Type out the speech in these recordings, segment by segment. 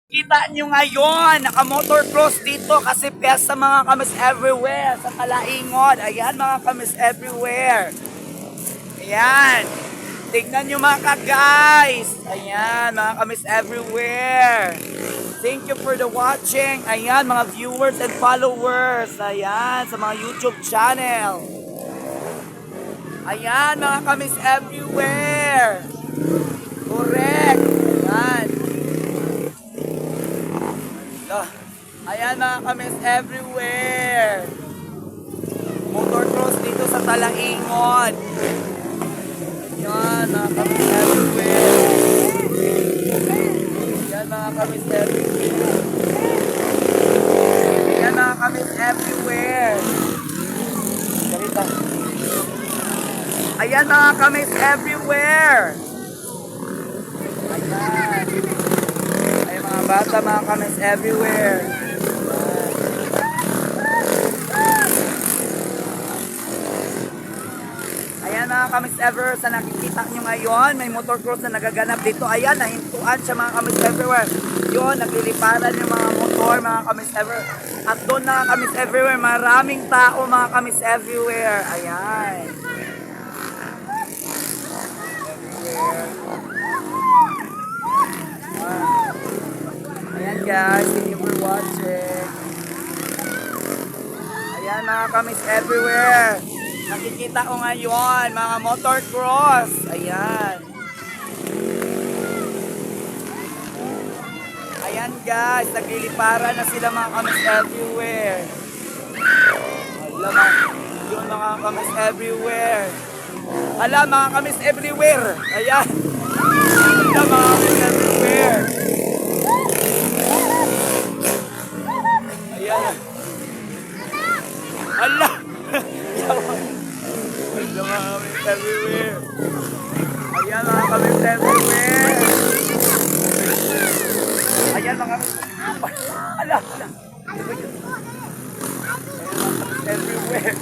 Kita nyo ngayon, naka-motorcross dito kasi piyesta mga kamis everywhere sa Talaingon. Ayan mga kamis everywhere. Ayan. Tignan nyo mga ka-guys. Ayan mga kamis everywhere. Thank you for the watching. Ayan mga viewers and followers. Ayan sa mga YouTube channel. Ayan mga kamis everywhere. Correct. Ayan. Ayan mga kamis everywhere. Motorcross dito sa Talaingon. Ayan mga kamis everywhere. Ayan mga kamis everywhere. Ayan mga kamis everywhere. Ganito. Ayan mga kamis everywhere. Ayan. Ayan mga bata mga kamis everywhere. Ayan mga kamis ever sa nakikita nyo ngayon, may motorcross na nagaganap dito. Ayan, nahintuan siya mga kamis everywhere. Yun, nagliliparan yung mga motor mga kamis ever. At doon mga kamis everywhere, maraming tao mga kamis everywhere. Ayan. Everywhere. Ayan guys, thank you for watching. Ayan mga kamis everywhere. Nakikita ko ngayon, mga motorcross. Ayan. Ayan guys, nagliliparan na sila mga kamis everywhere. Alam, yun mga kamis everywhere. Alam, mga kamis everywhere. Ayan. Alam, mga kamis everywhere. Ayan. Alam. Ayan mga kamis everywhere. Ayan mga kamis everywhere. Ayan mga kamis. Alam. Everywhere.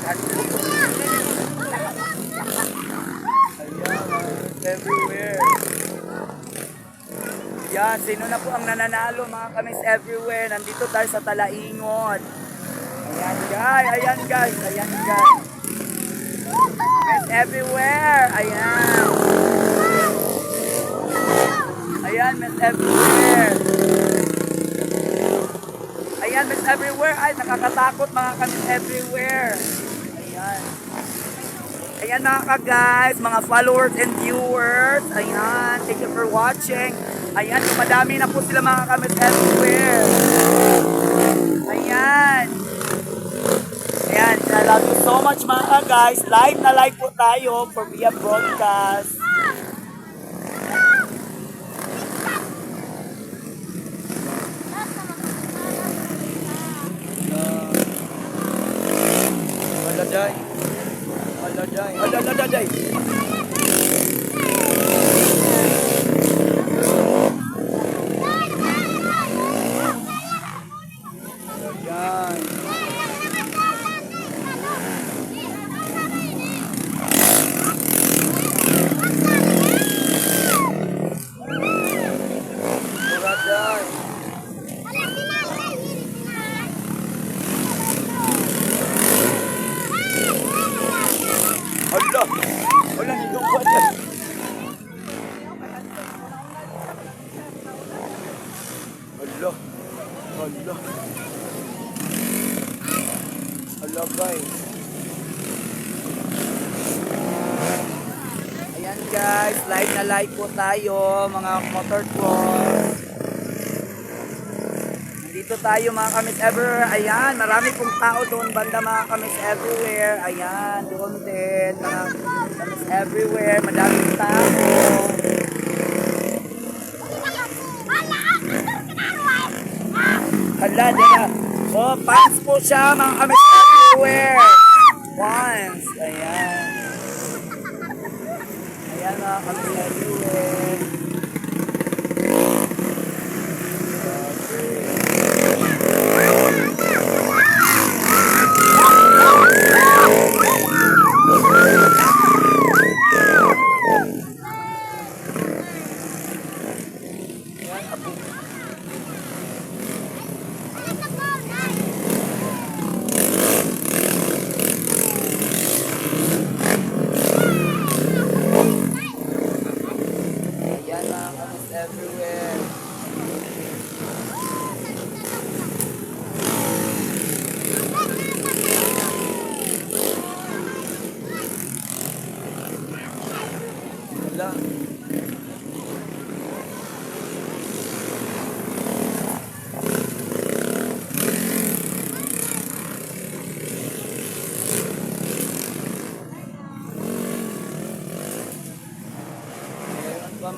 Ayan everywhere. Yan, sino na po ang nananalo mga kamis everywhere? Nandito tayo sa Talaingon. Ayan guys, ayan guys, ayan guys. Miss everywhere, ayan. Ayan, miss everywhere. Ayan, miss everywhere. Ay, nakakatakot mga kamis everywhere. Ayan. Ayan mga ka-guys, mga followers and viewers. Ayan, thank you for watching. Ayan, madami na po sila mga kamis everywhere. Ayan. Ayan, I love you so much mga ka-guys. Live na live po tayo for via broadcast. Aladay. Aladay. Aladay. Ayan. Allah, Allah ni dong buat dah. Allah, Allah, Allah guys. Ayan guys, live na live po tayo mga motorcross. Dito tayo mga kamis everywhere. Ayan, marami pong tao doon banda mga kamis everywhere. Ayan, doon din mga kamis everywhere. Madaming tao. Hala, dyan. Oh, fans po siya mga kamis everywhere. Fans. Ayan. Ayan mga kamis everywhere.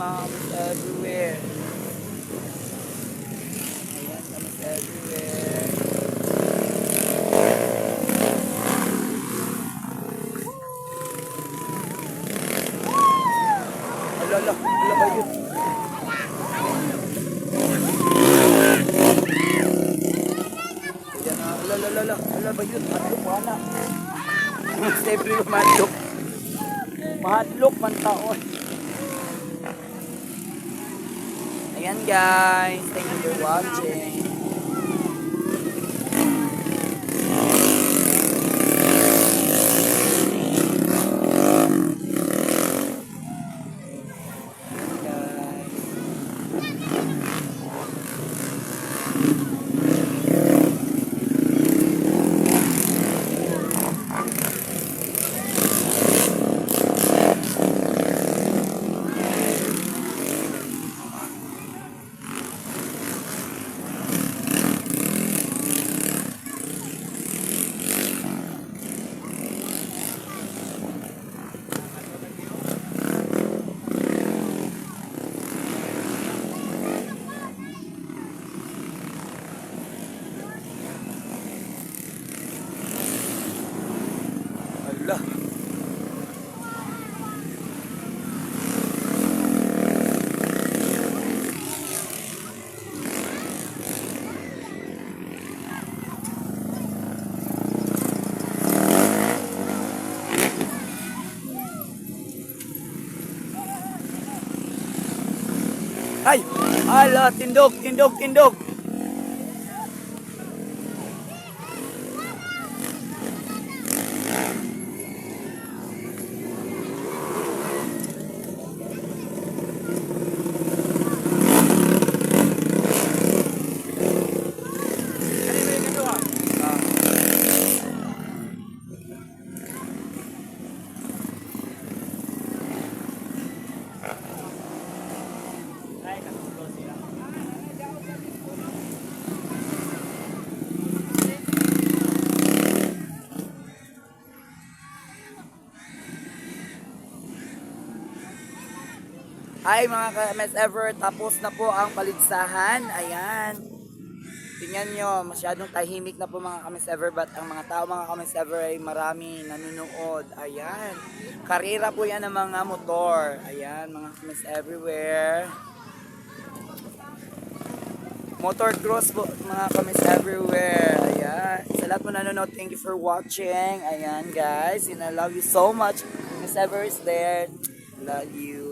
mga kamis everywhere. Ayan, kamis everywhere. Ala ba yun? Ayan na, ala ba yun? Matlok, wala. Siyempre matlok. Matlok man taon. Ayan guys, thank you for watching. Ala. Ay! Ala, tindog. Hi mga ka-MS Ever, tapos na po ang paligsahan. Ayan. Tingnan nyo, masyadong tahimik na po mga ka-MS Ever, but ang mga tao mga ka-MS Ever ay marami nanonood. Ayan. Karera po yan ng mga motor. Ayan, mga ka-MS Everywhere. Motor cross po mga ka-MS Everywhere. Ayan. Sa lahat po nanonood, thank you for watching. Ayan guys, and I love you so much. Miss Ever is there. Love you.